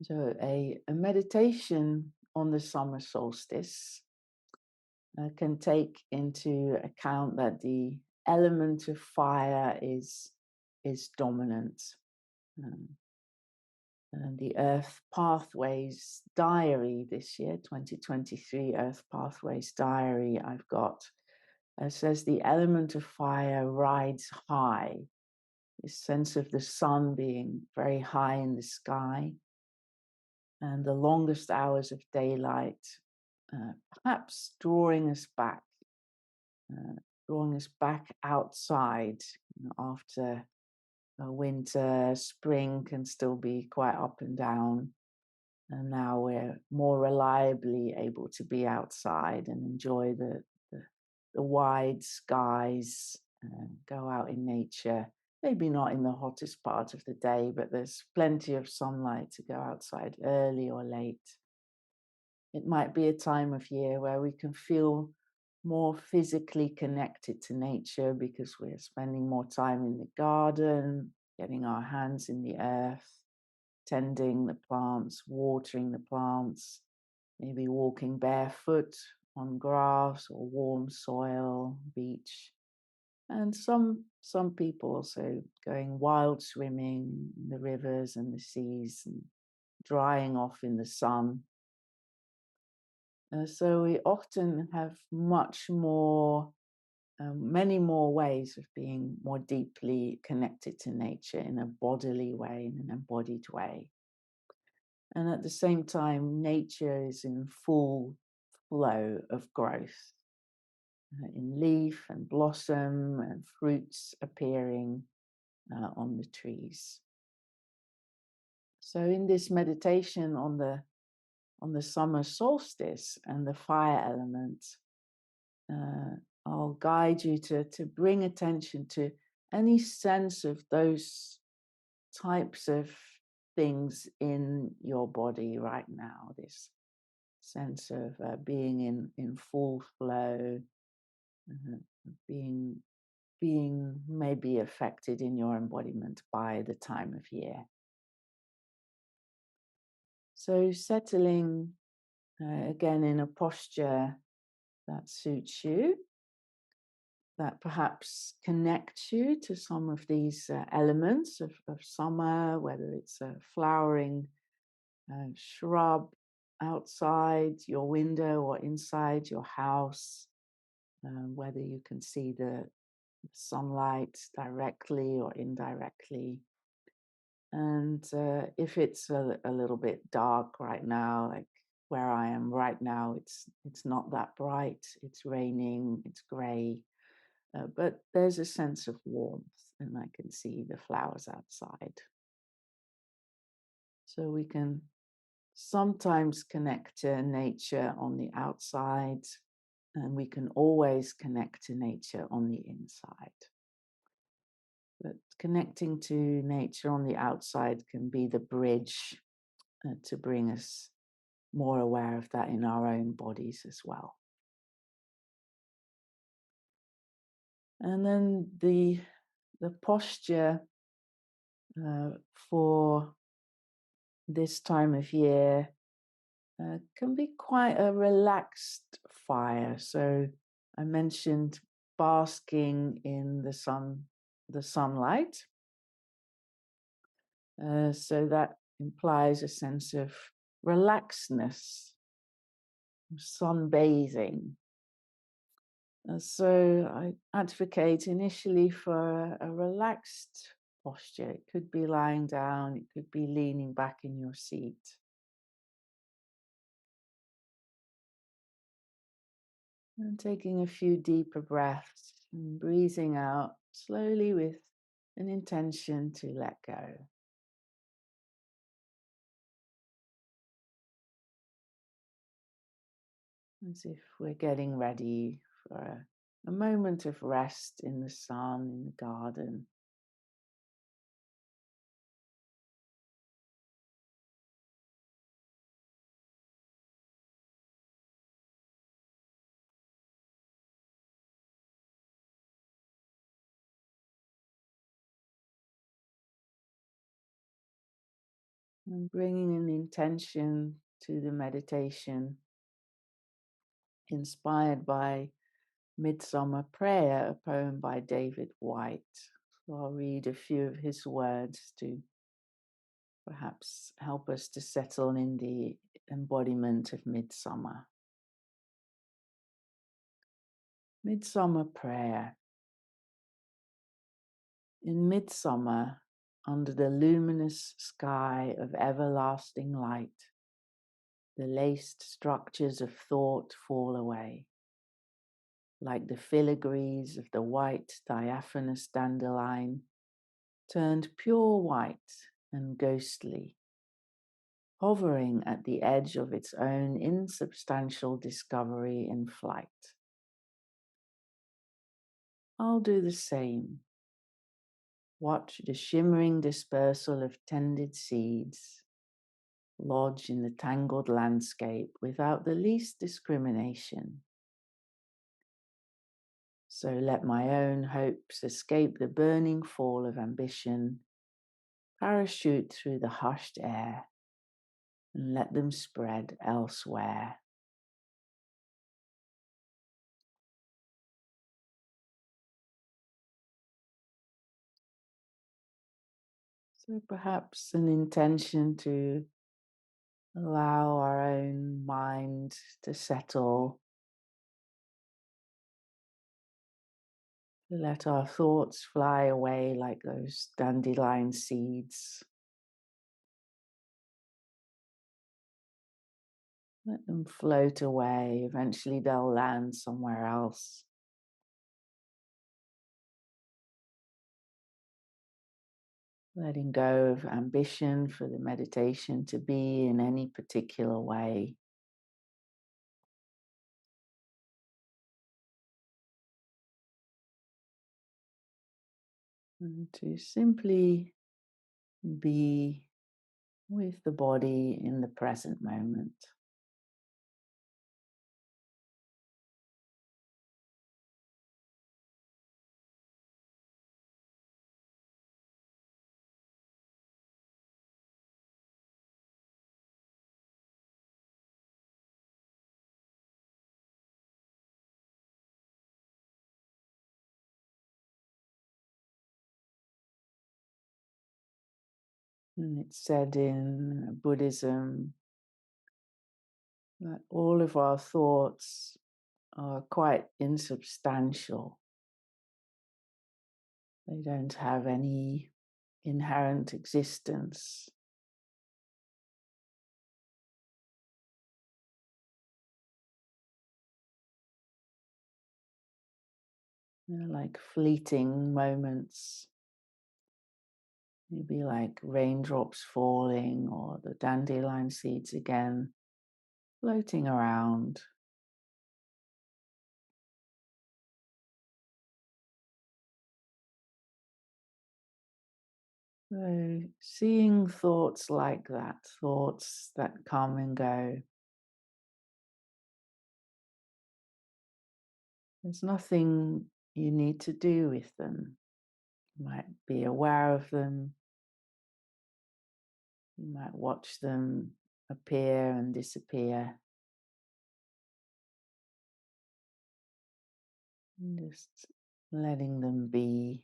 So a meditation on the summer solstice can take into account that the element of fire is dominant. Um, and the Earth Pathways Diary this year, 2023 Earth Pathways Diary, I've got says the element of fire rides high. This sense of the sun being very high in the sky, and the longest hours of daylight, perhaps uh, drawing us back outside. After winter, spring can still be quite up and down, and now we're more reliably able to be outside and enjoy the wide skies, go out in nature. Maybe not in the hottest part of the day, but there's plenty of sunlight to go outside early or late. It might be a time of year where we can feel more physically connected to nature because we're spending more time in the garden, getting our hands in the earth, tending the plants, watering the plants, maybe walking barefoot on grass or warm soil, beach. And some people also going wild swimming in the rivers and the seas and drying off in the sun. So we often have many more ways of being more deeply connected to nature in a bodily way, in an embodied way. And at the same time, nature is in full flow of growth, in leaf and blossom and fruits appearing on the trees. So in this meditation on the summer solstice and the fire element, I'll guide you to bring attention to any sense of those types of things in your body right now. This sense of being in full flow, being maybe affected in your embodiment by the time of year. So settling again in a posture that suits you, that perhaps connects you to some of these elements of summer, whether it's a flowering shrub outside your window or inside your house, whether you can see the sunlight directly or indirectly. And if it's a little bit dark right now, like where I am right now, it's not that bright. It's raining, it's grey, but there's a sense of warmth, and I can see the flowers outside. So we can sometimes connect to nature on the outside, and we can always connect to nature on the inside. But connecting to nature on the outside can be the bridge to bring us more aware of that in our own bodies as well. And then the posture for this time of year can be quite a relaxed fire. So I mentioned basking in the sunlight. So that implies a sense of relaxedness, sunbathing. So I advocate initially for a relaxed posture. It could be lying down, it could be leaning back in your seat. And taking a few deeper breaths and breathing out slowly with an intention to let go. As if we're getting ready for a moment of rest in the sun, in the garden. And bringing an intention to the meditation inspired by Midsummer Prayer, a poem by David White. So I'll read a few of his words to perhaps help us to settle in the embodiment of midsummer. Midsummer Prayer. In midsummer, under the luminous sky of everlasting light, the laced structures of thought fall away, like the filigrees of the white diaphanous dandelion, turned pure white and ghostly, hovering at the edge of its own insubstantial discovery in flight. I'll do the same. Watch the shimmering dispersal of tended seeds lodge in the tangled landscape without the least discrimination. So let my own hopes escape the burning fall of ambition, parachute through the hushed air, and let them spread elsewhere. So perhaps an intention to allow our own mind to settle, to let our thoughts fly away like those dandelion seeds. Let them float away. Eventually they'll land somewhere else. Letting go of ambition for the meditation to be in any particular way. And to simply be with the body in the present moment. And it's said in Buddhism that all of our thoughts are quite insubstantial. They don't have any inherent existence. They're like fleeting moments, maybe like raindrops falling or the dandelion seeds again floating around. So seeing thoughts like that, thoughts that come and go, there's nothing you need to do with them. You might be aware of them. You might watch them appear and disappear. And just letting them be.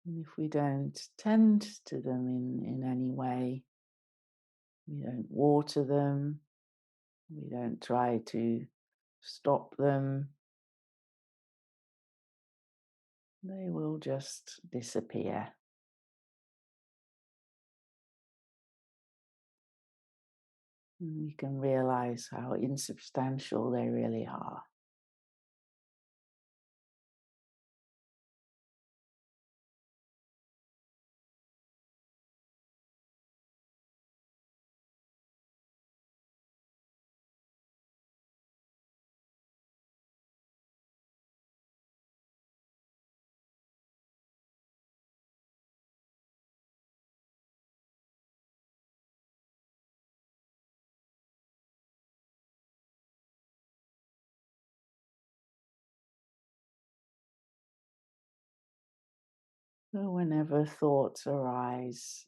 And if we don't tend to them in any way, we don't water them, we don't try to stop them, they will just disappear. And we can realize how insubstantial they really are. So whenever thoughts arise,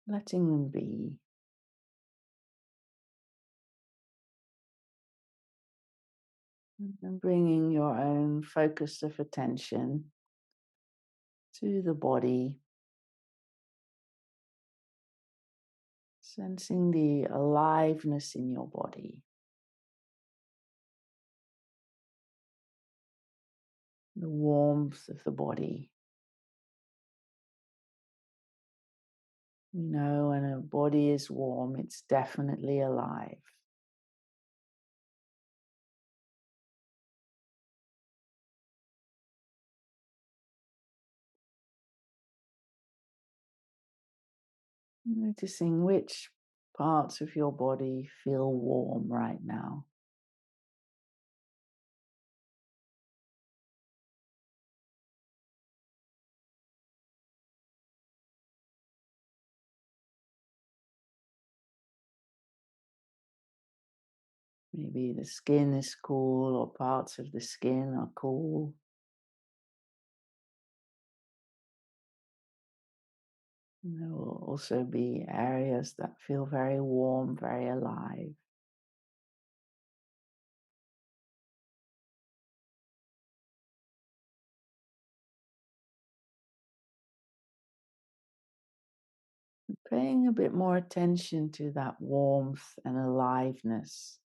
letting them be, and bringing your own focus of attention to the body, sensing the aliveness in your body, the warmth of the body. We know when a body is warm, it's definitely alive. Noticing which parts of your body feel warm right now. Maybe the skin is cool or parts of the skin are cool. And there will also be areas that feel very warm, very alive. Paying a bit more attention to that warmth and aliveness.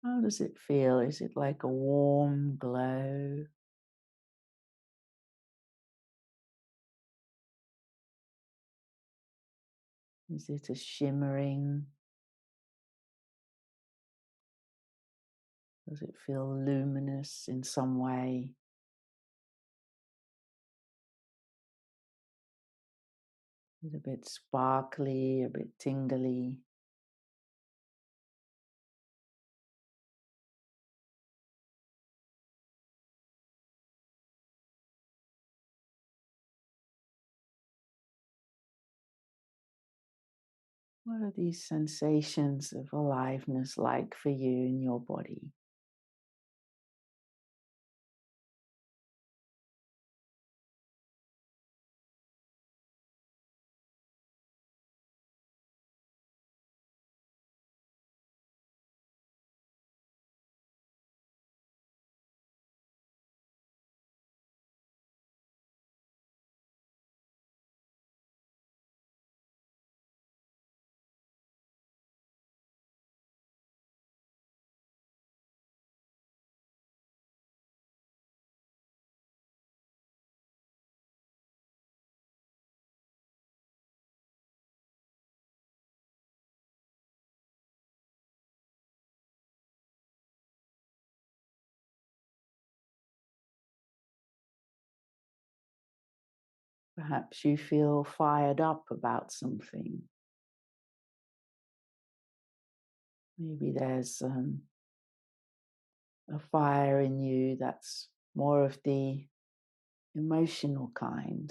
How does it feel? Is it like a warm glow? Is it a shimmering? Does it feel luminous in some way? Is it a bit sparkly, a bit tingly? What are these sensations of aliveness like for you in your body? Perhaps you feel fired up about something. Maybe there's a fire in you that's more of the emotional kind.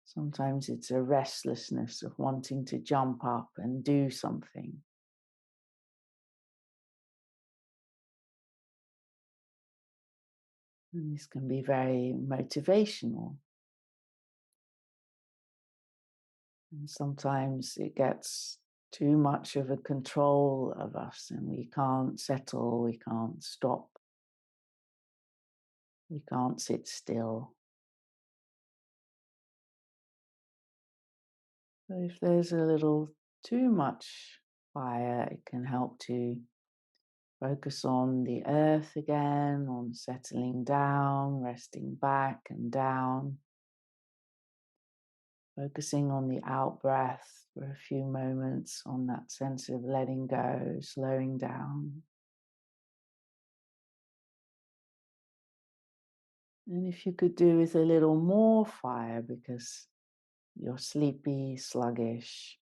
Sometimes it's a restlessness of wanting to jump up and do something. And this can be very motivational. And sometimes it gets too much of a control of us and we can't settle, we can't stop, we can't sit still. So if there's a little too much fire, it can help to focus on the earth again, on settling down, resting back and down, focusing on the out breath for a few moments, on that sense of letting go, slowing down. And if you could do with a little more fire because you're sleepy, sluggish,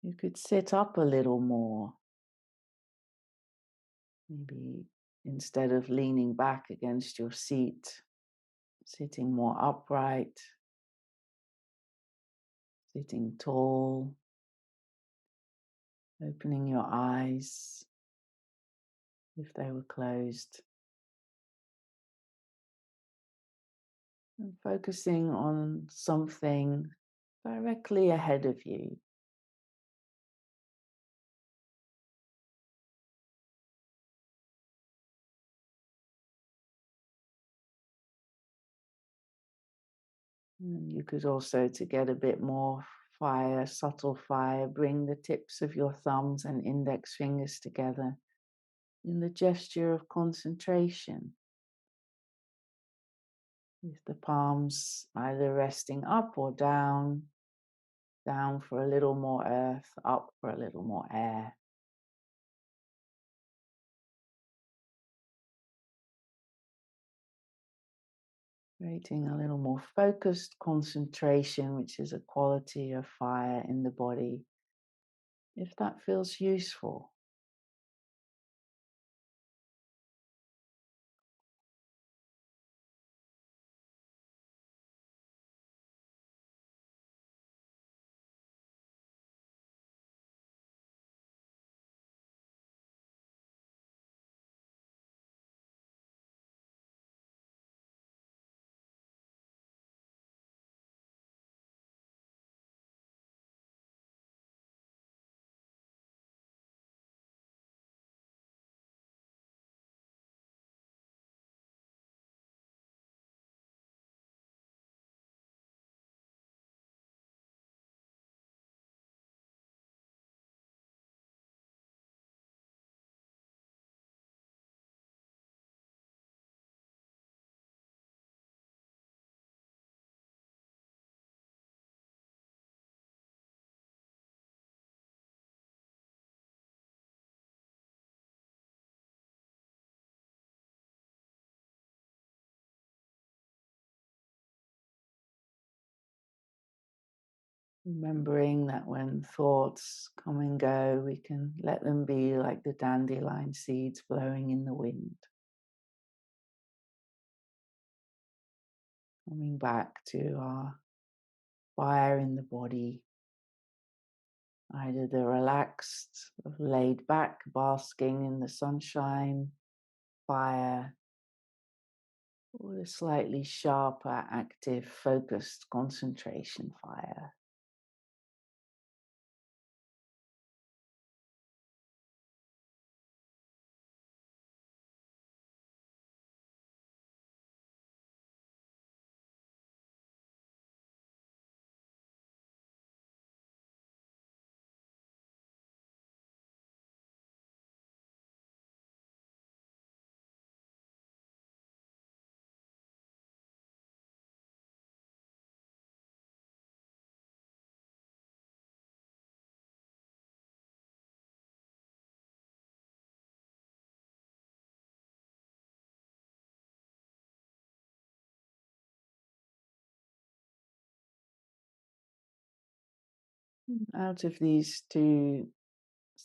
you could sit up a little more. Maybe instead of leaning back against your seat, sitting more upright, sitting tall, Opening your eyes if they were closed. And focusing on something directly ahead of you. And you could also, to get a bit more fire, subtle fire, bring the tips of your thumbs and index fingers together in the gesture of concentration, with the palms either resting up or down, down for a little more earth, up for a little more air. Creating a little more focused concentration, which is a quality of fire in the body, if that feels useful. Remembering that when thoughts come and go, we can let them be like the dandelion seeds blowing in the wind. Coming back to our fire in the body, either the relaxed, laid back, basking in the sunshine fire, or the slightly sharper, active, focused concentration fire. Out of these two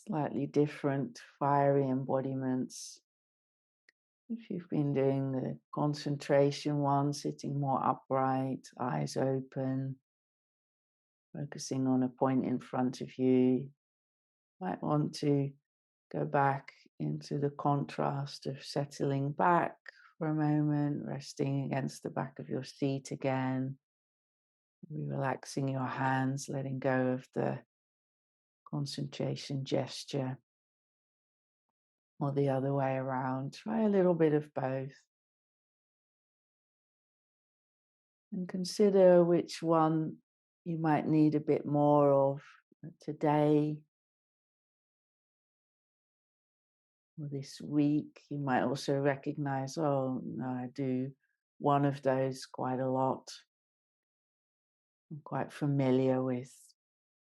slightly different fiery embodiments, if you've been doing the concentration one, sitting more upright, eyes open, focusing on a point in front of you, might want to go back into the contrast of settling back for a moment, resting against the back of your seat again, relaxing your hands, letting go of the concentration gesture, or the other way around. Try a little bit of both. And consider which one you might need a bit more of today or this week. You might also recognize, oh, no, I do one of those quite a lot. I'm quite familiar with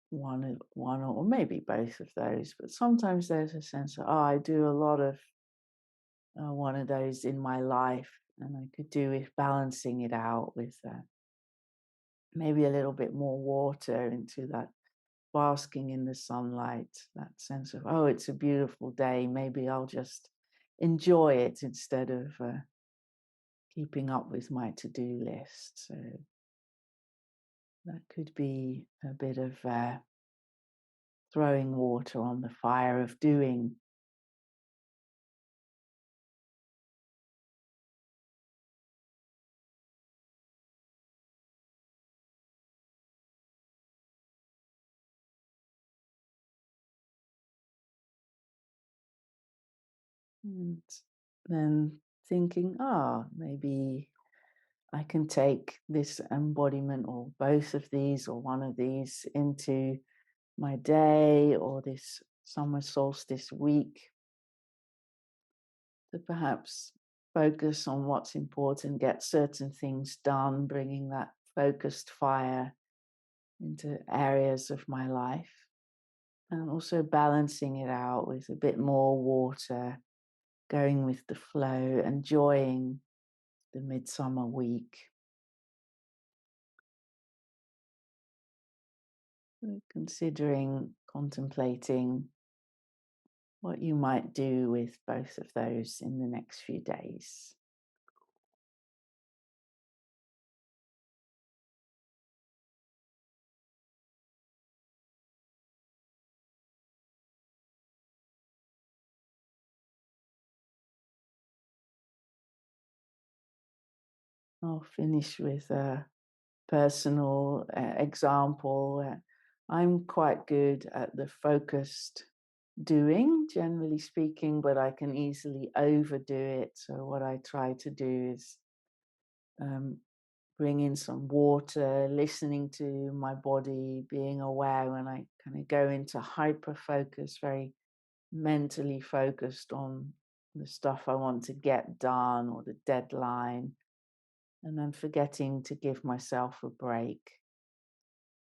one or maybe both of those, but sometimes there's a sense of, oh, I do a lot of one of those in my life, and I could do with balancing it out with maybe a little bit more water into that basking in the sunlight, that sense of, oh, it's a beautiful day, maybe I'll just enjoy it instead of keeping up with my to-do list. So that could be a bit of throwing water on the fire of doing. And then thinking, maybe I can take this embodiment or both of these or one of these into my day or this summer solstice week to perhaps focus on what's important, get certain things done, bringing that focused fire into areas of my life, and also balancing it out with a bit more water, going with the flow, enjoying the midsummer week. Considering, contemplating what you might do with both of those in the next few days. I'll finish with a personal example. I'm quite good at the focused doing, generally speaking, but I can easily overdo it. So what I try to do is bring in some water, listening to my body, being aware when I kind of go into hyper focus, very mentally focused on the stuff I want to get done or the deadline, and then forgetting to give myself a break.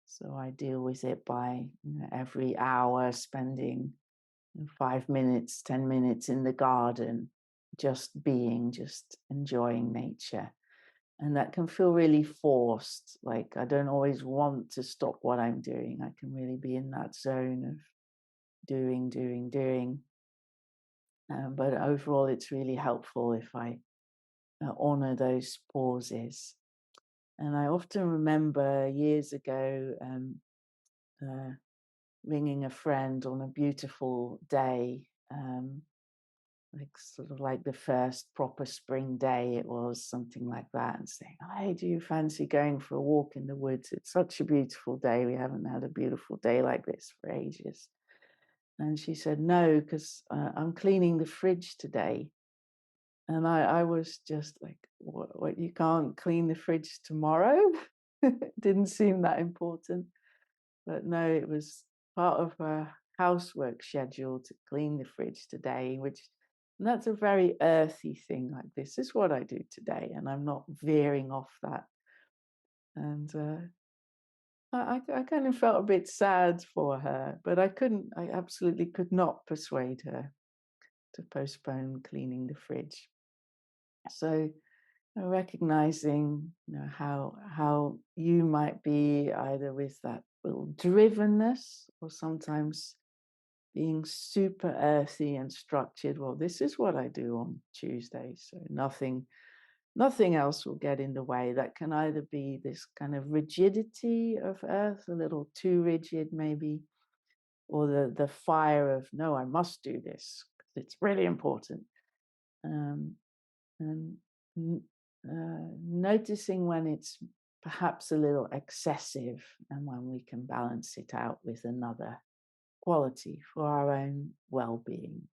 So I deal with it by every hour spending 5 minutes, 10 minutes in the garden, just being, just enjoying nature. And that can feel really forced. Like I don't always want to stop what I'm doing. I can really be in that zone of doing, doing, doing. But overall, it's really helpful if I honor those pauses. And I often remember years ago ringing a friend on a beautiful day, like sort of like the first proper spring day it was, something like that, and saying, "Hey, do you fancy going for a walk in the woods? It's such a beautiful day. We haven't had a beautiful day like this for ages." And she said, "No, because I'm cleaning the fridge today." And I was just like, what, you can't clean the fridge tomorrow? It didn't seem that important. But no, it was part of a housework schedule to clean the fridge today, and that's a very earthy thing. Like, this is what I do today, and I'm not veering off that. And I kind of felt a bit sad for her, but I absolutely could not persuade her to postpone cleaning the fridge. So recognizing how you might be either with that little drivenness or sometimes being super earthy and structured. Well, this is what I do on Tuesday, so nothing else will get in the way. That can either be this kind of rigidity of earth, a little too rigid maybe, or the fire of, no, I must do this, it's really important. And noticing when it's perhaps a little excessive and when we can balance it out with another quality for our own well-being.